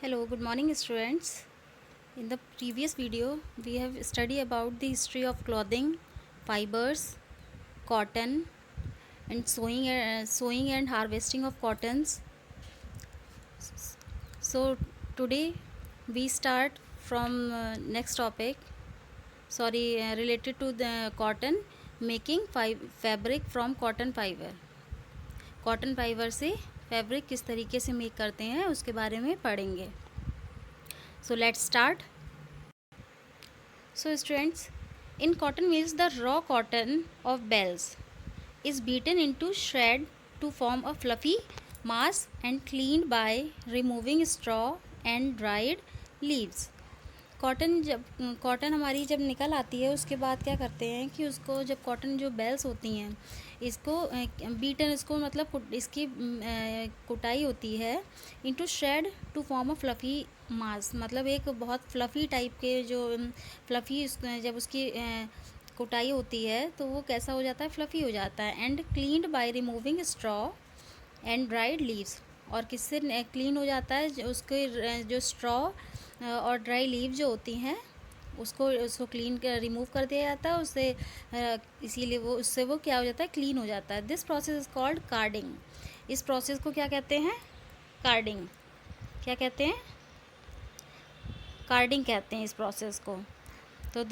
Hello, good morning students. In the previous video, we have studied about the history of clothing, fibers, cotton and sewing and harvesting of cottons. So today we start from next topic, related to the cotton, making fabric from cotton fiber. Cotton fibre से fabric किस तरीके से make करते हैं उसके बारे में पढ़ेंगे. So let's start. So students, in cotton mills the raw cotton of bales is beaten into shred to form a fluffy mass and cleaned by removing straw and dried leaves. Cotton हमारी जब निकल आती है उसके बाद क्या करते हैं कि उसको जब कॉटन जो बेल्स होती हैं इसको बीटन इसको मतलब इसकी कुटाई होती है into shred to form a fluffy mass, मतलब एक बहुत फ्लफ़ी टाइप के जो फ्लफ़ी जब उसकी कुटाई होती है तो वो कैसा हो जाता है, फ्लफ़ी हो जाता है. And cleaned by removing straw and dried leaves, और किससे क्लीन हो जाता है, उसके जो स्ट्रॉ और ड्राई लीव जो होती हैं उसको क्लीन कर रिमूव कर दिया जाता है उससे, इसीलिए वो क्या हो जाता है, क्लीन हो जाता है. This process is called carding. इस प्रोसेस को क्या कहते हैं, कार्डिंग. क्या कहते हैं, कार्डिंग कहते हैं इस प्रोसेस को. तो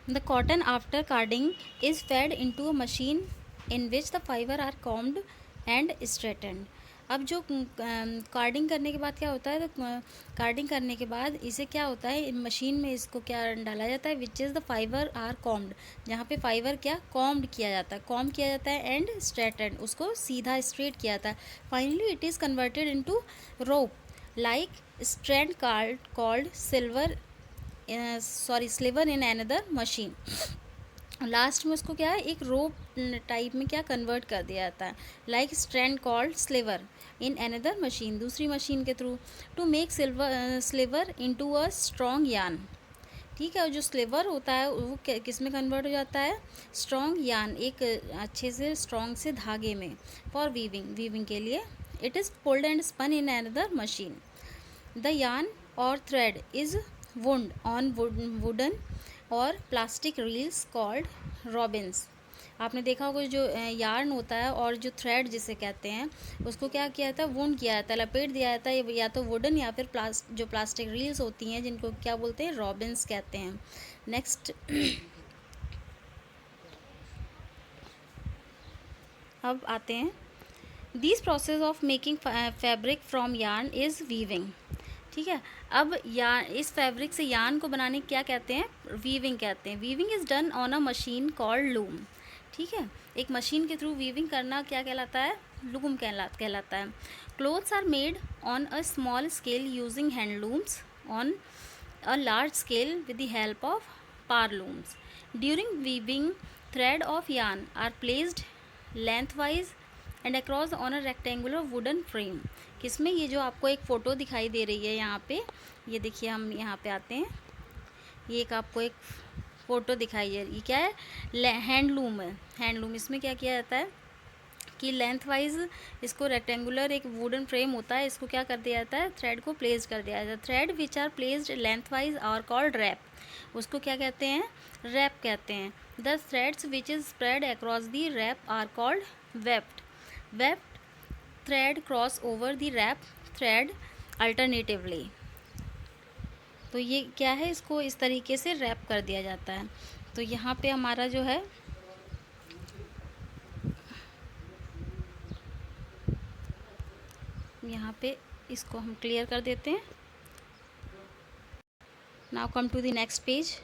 The cotton after carding is fed into a machine in which the fiber are combed and straightened. अब जो कार्डिंग करने के बाद क्या होता है, तो कार्डिंग करने के बाद इसे क्या होता है, मशीन में इसको क्या डाला जाता है, which is the fibre are combed, जहाँ पे फाइबर क्या कॉम्ड किया जाता है, कॉम किया जाता है, एंड स्ट्रेटेंड उसको सीधा स्ट्रेट किया जाता है. Finally it is converted into rope like strand called sliver in another machine. Last में उसको क्या है, एक रोप टाइप में क्या कन्वर्ट कर दिया जाता है, like strand called sliver in another machine, दूसरी मशीन के through, to make sliver into a strong yarn. ठीक है, और जो स्लीवर होता है वो किस में कन्वर्ट हो जाता है, स्ट्रॉन्ग यान, एक अच्छे से स्ट्रॉन्ग से धागे में, फॉर वीविंग के लिए. It is pulled and spun in another machine. The yarn और thread is wound on wooden और प्लास्टिक रील्स कॉल्ड रॉबिन्स. आपने देखा होगा जो यार्न होता है और जो थ्रेड जिसे कहते हैं उसको क्या किया जाता है, वुंड किया जाता है, लपेट दिया जाता है, या तो वुडन या फिर जो प्लास्टिक रील्स होती हैं जिनको क्या बोलते हैं, रॉबिन्स कहते हैं. नेक्स्ट अब आते हैं, this process of making fabric from yarn is weaving. ठीक है, अब इस फैब्रिक से यान को बनाने क्या कहते हैं, वीविंग कहते हैं. Weaving is done on a machine called loom. ठीक है, एक मशीन के थ्रू वीविंग करना क्या कहलाता है, लूम कहलाता है. Clothes are made on a small scale using handlooms on a large scale with the help of powerlooms. During weaving thread of yarn are placed lengthwise and across on a rectangular wooden frame. किसमें, ये जो आपको एक photo दिखाई दे रही है यहाँ पे, ये देखिए, हम यहाँ पे आते हैं, ये एक आपको एक फ़ोटो दिखाई दे रही है, क्या है, हैंडलूम है. हैंडलूम, इसमें क्या किया जाता है कि लेंथ वाइज इसको रेक्टेंगुलर एक वुडन फ्रेम होता है, इसको क्या कर दिया जाता है, थ्रेड को प्लेस कर दिया जाता है. Thread which are placed lengthwise are called warp. उसको क्या कहते हैं, रैप कहते हैं. The threads which is spread across the warp are called weft. Thread cross over the warp thread alternatively. तो ये क्या है, इसको इस तरीके से रैप कर दिया जाता है. तो यहाँ पे हमारा जो है, यहाँ पे इसको हम क्लियर कर देते हैं. Now come to the next page.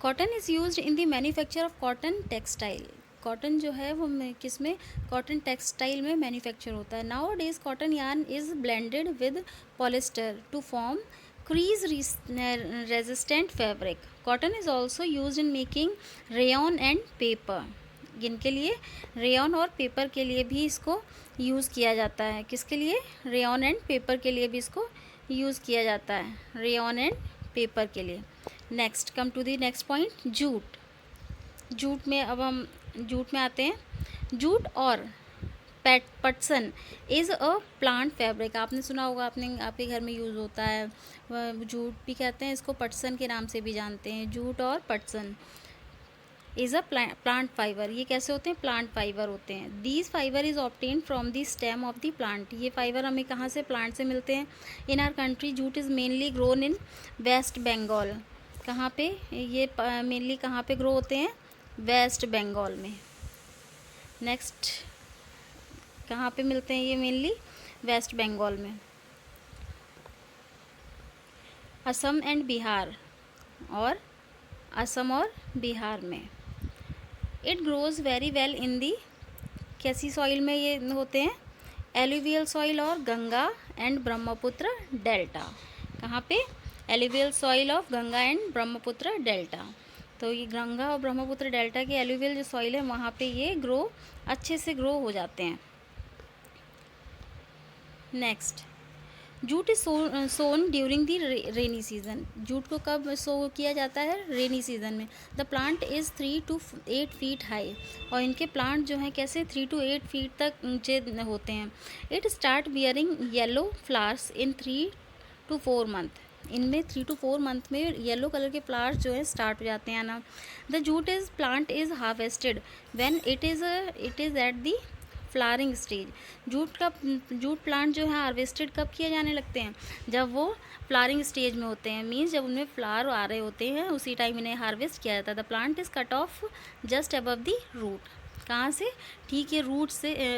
Cotton is used in the manufacture of cotton textile. Cotton जो है वो किस में, कॉटन टेक्सटाइल में मैन्युफैक्चर होता है. Nowadays cotton yarn is blended with polyester to form crease resistant fabric. Cotton is also use in making rayon and paper. इनके लिए, रेयॉन और पेपर के लिए भी इसको यूज़ किया जाता है. किसके लिए, रेयॉन एंड पेपर के लिए भी इसको यूज़ किया जाता है, रेयॉन एंड पेपर के लिए। Next come to the next point, jute. Jute में अब हम जूट में आते हैं। जूट और पटसन इज़ अ प्लांट फैब्रिक। आपने सुना होगा, आपके घर में यूज़ होता है। जूट भी कहते हैं इसको, पटसन के नाम से भी जानते हैं। जूट और पटसन इज़ अ प्लांट फाइबर। ये कैसे होते हैं? प्लांट फाइबर होते हैं। These fibre is obtain from the stem of the plant. ये फाइबर हमें कहाँ से? प्लांट से मिलते हैं। In our country jute is mainly grown in West Bengal. कहाँ पे ये मेनली कहाँ पे ग्रो होते हैं? वेस्ट बंगाल में। नेक्स्ट कहाँ पे मिलते हैं ये? मेनली वेस्ट बंगाल में। असम एंड बिहार, और असम और बिहार में। It grows very well in the, कैसी सॉइल में ये होते हैं? एलुवियल सॉइल और गंगा एंड ब्रह्मपुत्र डेल्टा। कहाँ पे? Alluvial soil of Ganga and Brahmaputra delta. तो ये गंगा और ब्रह्मपुत्र डेल्टा की एलुवियल जो सॉइल है वहाँ पे ये अच्छे से ग्रो हो जाते हैं। Next, jute is sown during the rainy season. Jute को कब सो किया जाता है? रेनी सीजन में। The plant is 3 to 8 feet high, और इनके प्लांट जो हैं कैसे? 3 to 8 फीट तक ऊंचे होते हैं। It start bearing yellow flowers in 3 to 4 month. इनमें 3 to 4 मंथ में येलो कलर के फ्लावर्स जो है स्टार्ट हो जाते हैं ना। The jute is plant is harvested when it is at the flowering stage. Jute plant जो है हार्वेस्टेड कब किए जाने लगते हैं? जब वो फ्लावरिंग स्टेज में होते हैं। मीन्स जब उनमें फ्लावर आ रहे होते हैं उसी टाइम इन्हें हार्वेस्ट किया जाता है। The plant is cut off just above the root. कहाँ से? ठीक है,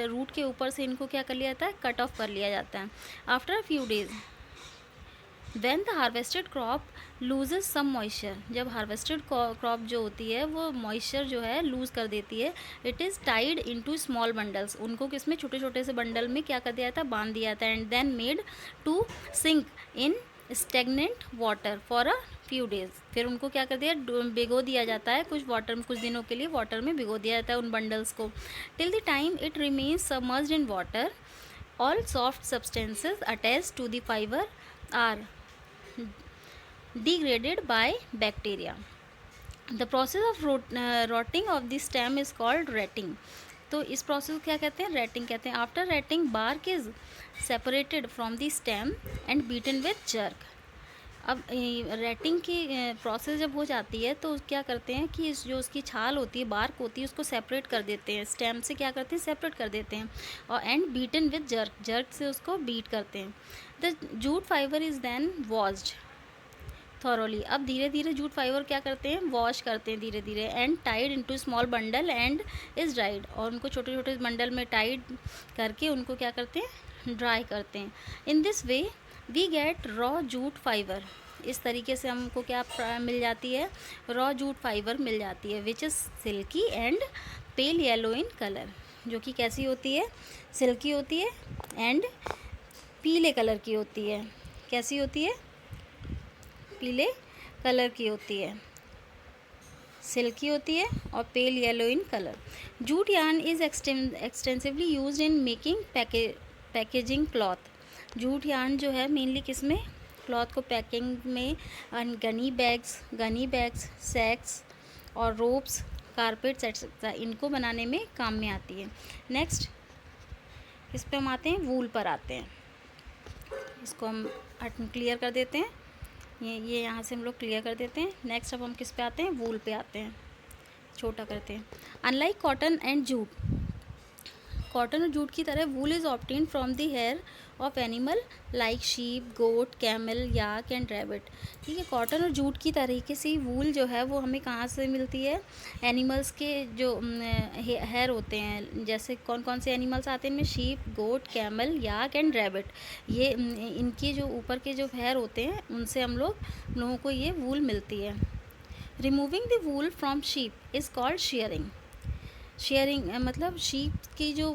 रूट के ऊपर से इनको क्या कर लिया जाता है? कट ऑफ कर लिया जाता है। After a few days when the harvested crop loses some moisture. जब हार्वेस्टेड क्रॉप जो होती है वो मॉइस्चर जो है लूज़ कर देती है। It is tied into small bundles. उनको किसमें? छोटे छोटे से बंडल में क्या कर दिया जाता है? बांध दिया जाता है। And then made to sink in stagnant water for a few days. फिर उनको क्या कर दिया? भिगो दिया जाता है कुछ दिनों के लिए वाटर में भिगो दिया जाता है उन बंडल्स को। Till the time it remains submerged in water, all soft substances attached to the fibre are degraded by bacteria. The process of rotting of the stem is called retting. तो इस process को क्या कहते हैं? Rating कहते हैं। After rating bark is separated from the stem and beaten with jerk. अब rating की प्रोसेस जब हो जाती है तो क्या करते हैं कि जो उसकी छाल होती है, बार्क होती है, उसको सेपरेट कर देते हैं। स्टेम से क्या करते हैं? सेपरेट कर देते हैं। और एंड बीटन विद जर्क से उसको बीट करते हैं। The jute fibre is then washed thoroughly. अब धीरे धीरे जूट फाइबर क्या करते हैं? वॉश करते हैं धीरे धीरे। And tied into small bundle and is dried. और उनको छोटे छोटे बंडल में टाइड करके उनको क्या करते हैं? ड्राई करते हैं। In this way we get raw jute fibre. इस तरीके से हमको क्या मिल जाती है? रॉ जूट फाइबर मिल जाती है, which is silkie and pale yellow in colour. जो कि कैसी होती है? सिल्की होती है एंड पीले कलर की होती है। कैसी होती है? पीले कलर की होती है, सिल्की होती है और pale yellow in colour. Jute yarn is extensively used in making packaging cloth. Jute yarn जो है मेनली किस में? क्लॉथ को पैकिंग में, गनी बैग्स, सैक्स और रोप्स, कारपेट्स एक्सेट्रा इनको बनाने में काम में आती है। नेक्स्ट किस पे हम आते हैं? वूल पर आते हैं। इसको हम क्लियर कर देते हैं। ये यहाँ से हम लोग क्लियर कर देते हैं। नेक्स्ट अब हम किस पे आते हैं? वूल पे आते हैं, छोटा करते हैं। Unlike cotton and jute, cotton और जूट की तरह wool is obtain from the hair of animal like sheep, goat, camel, yak and rabbit. ठीक है, कॉटन और जूट की तरीके से वूल जो है वो हमें कहाँ से मिलती है? एनिमल्स के जो हेयर होते हैं। जैसे कौन कौन से एनिमल्स आते हैं इनमें? Sheep, goat, camel, yak and rabbit. ये इनके जो ऊपर के जो हेयर होते हैं उनसे हम लोगों को ये वूल मिलती है। Removing the wool from sheep is called sharing. Sharing मतलब शीप की जो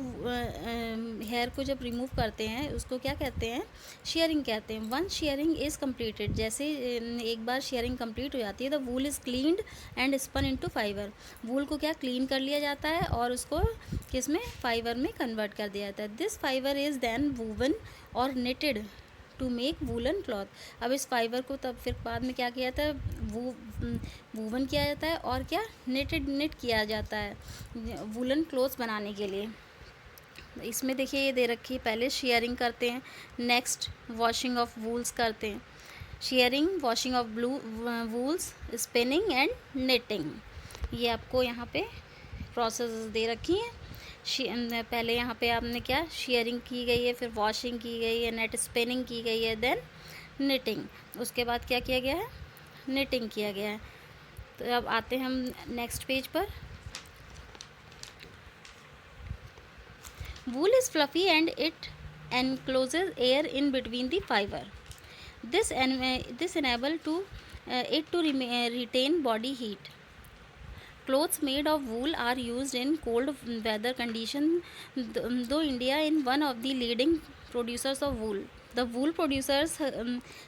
हेयर को जब रिमूव करते हैं उसको क्या कहते हैं? शेयरिंग कहते हैं। वन शेयरिंग इज़ कम्प्लीटेड, जैसे एक बार शेयरिंग कंप्लीट हो जाती है। The wool is cleaned and spun into fibre. Wool को क्या क्लीन कर लिया जाता है और उसको किस में? फाइबर में कन्वर्ट कर दिया जाता है। This fibre is then woven और knitted to make woollen cloth. अब इस फाइबर को तब फिर बाद में क्या किया जाता है, वूवन किया जाता है और क्या निट किया जाता है वूलन क्लॉथ्स बनाने के लिए। इसमें देखिए ये दे रखी है, पहले शेयरिंग करते हैं, नेक्स्ट वॉशिंग ऑफ वूल्स करते हैं, sharing, washing of wools, spinning and knitting. ये आपको यहाँ पे प्रोसेस दे रखी हैं। पहले यहाँ पे आपने क्या शेयरिंग की गई है, फिर वॉशिंग की गई है, नेट स्पिनिंग की गई है, देन निटिंग, उसके बाद क्या किया गया है, निटिंग किया गया है। तो अब आते हैं हम नेक्स्ट पेज पर। Wool is fluffy and it encloses air in between the fiber. This enable it to retain body heat. Clothes made of wool are used in cold weather conditions, though India is one of the leading producers of wool. The wool producers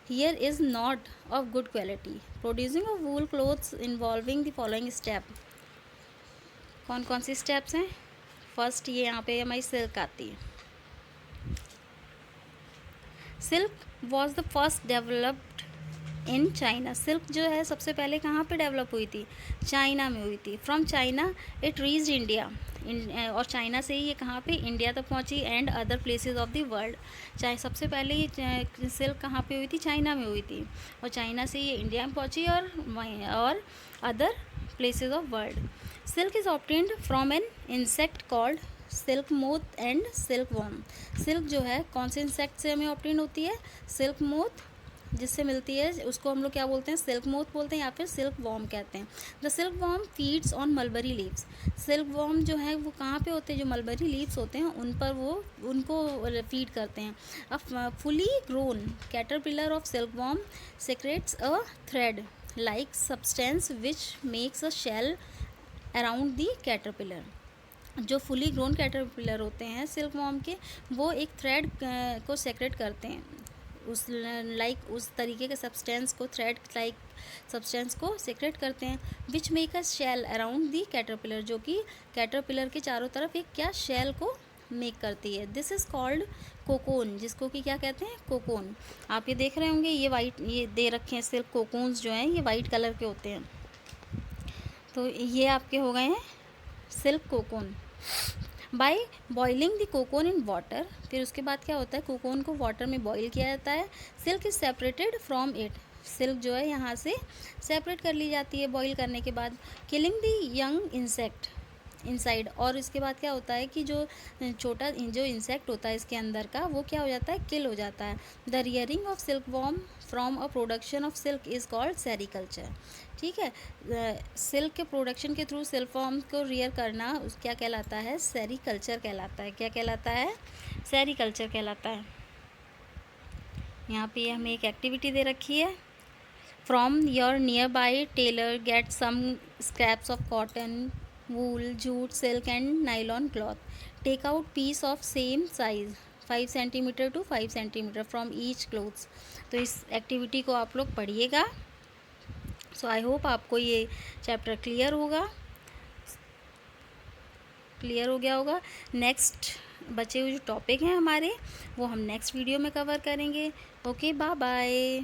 here is not of good quality. Producing of wool clothes involving the following step. कौन कौन सी steps हैं? First ये यहाँ पे हमारी silk आती है। Silk was the first developed in China. Silk जो है सबसे पहले कहाँ पे डेवलप हुई थी? चाइना में हुई थी। From China it reached India, और चाइना से ही ये कहाँ पे इंडिया तक पहुँची and other places of the world. चाहे सबसे पहले ये सिल्क कहाँ पे हुई थी? चाइना में हुई थी, और चाइना से ये इंडिया में पहुँची और other places of world. Silk is obtained from an insect called silk moth and silk worm. Silk जो है कौन से इंसेक्ट से हमें ऑब्टेन होती है? सिल्क मोथ जिससे मिलती है उसको हम लोग क्या बोलते हैं? सिल्क मोथ बोलते हैं या फिर सिल्क वॉर्म कहते हैं। The silk worm feeds on mulberry leaves. Silk worm जो है वो कहाँ पे होते हैं? जो मलबरी लीव्स होते हैं उन पर वो उनको फीड करते हैं। A fully grown caterpillar of silk worm secretes a thread like substance which makes a shell around the caterpillar. जो फुली ग्रोन कैटरपिलर होते हैं सिल्क वॉर्म के, वो एक थ्रेड को सेक्रेट करते हैं, उस तरीके के सब्सटेंस को, थ्रेड लाइक सब्सटेंस को सेक्रेट करते हैं, which make a shell around the caterpillar, जो कि कैटरपिलर के चारों तरफ एक क्या शेल को मेक करती है। दिस इज़ कॉल्ड कोकोन, जिसको कि क्या कहते हैं? कोकोन। आप ये देख रहे होंगे, ये वाइट ये दे रखे हैं सिल्क कोकोन्स जो हैं ये वाइट कलर के होते हैं। तो ये आपके हो गए हैं silk cocoon. By boiling the cocoon in water, फिर उसके बाद क्या होता है? कोकोन को वाटर में बॉईल किया जाता है। Silk is separated from it, silk जो है यहाँ से सेपरेट कर ली जाती है बॉईल करने के बाद। Killing the young insect inside, और इसके बाद क्या होता है कि जो छोटा जो इंसेक्ट होता है इसके अंदर का, वो क्या हो जाता है? किल हो जाता है। The rearing of silk warm from a production of silk is called sericulture. ठीक है, सिल्क के प्रोडक्शन के थ्रू सिल्क वॉर्म को रियर करना क्या कहलाता है? सेरीकल्चर कहलाता है। क्या कहलाता है? सेरीकल्चर कहलाता है। यहाँ पे हमें एक एक्टिविटी दे रखी है। From your nearby tailor get some scraps of cotton, wool, jute, silk and nylon cloth. Take out piece of same size 5 centimeter to 5 centimeter from each clothes. तो इस एक्टिविटी को आप लोग पढ़िएगा। सो आई होप आपको ये chapter clear हो गया होगा। नेक्स्ट बचे हुए जो टॉपिक हैं हमारे वो हम नेक्स्ट वीडियो में कवर करेंगे। Okay, bye bye.